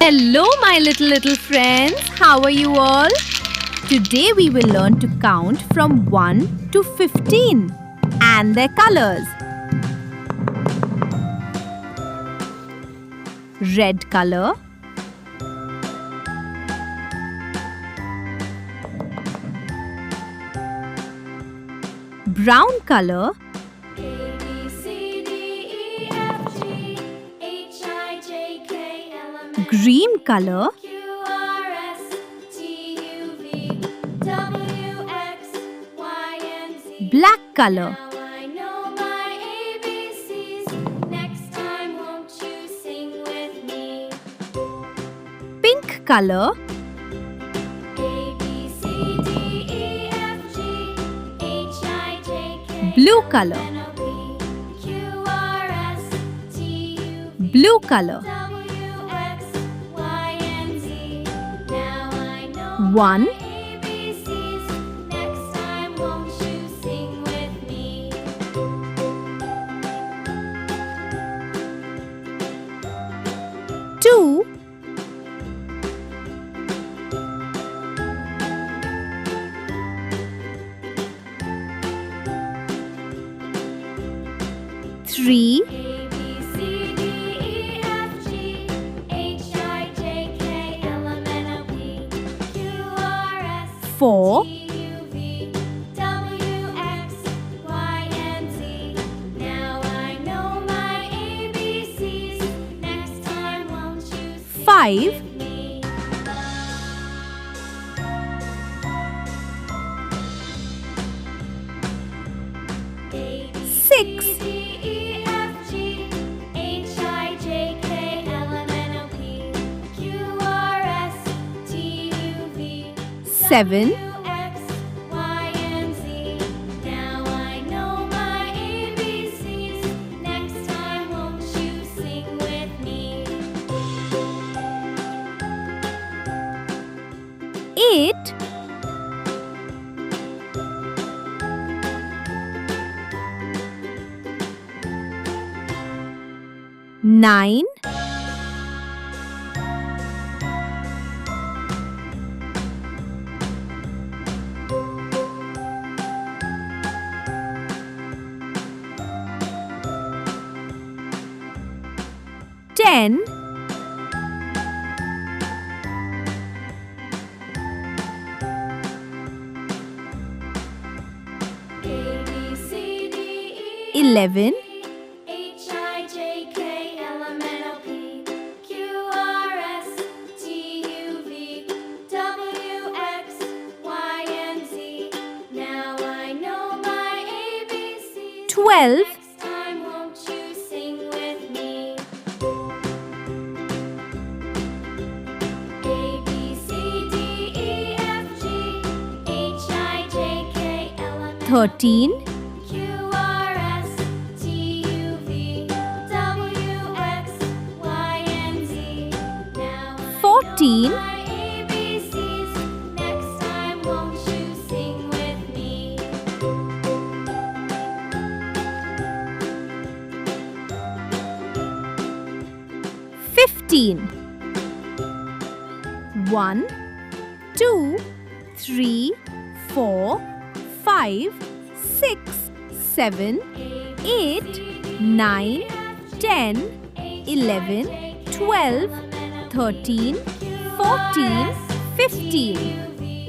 Hello my little friends, how are you all? Today we will learn to count from 1 to 15 and their colors. Red color, brown color, green color, black color, pink color, blue color, blue color. 1 2 3 4 5 6 7 8 9 10 11 12 13 14 15 1 2 3 4 5 6 7 8 9 10 11 12 13 14 15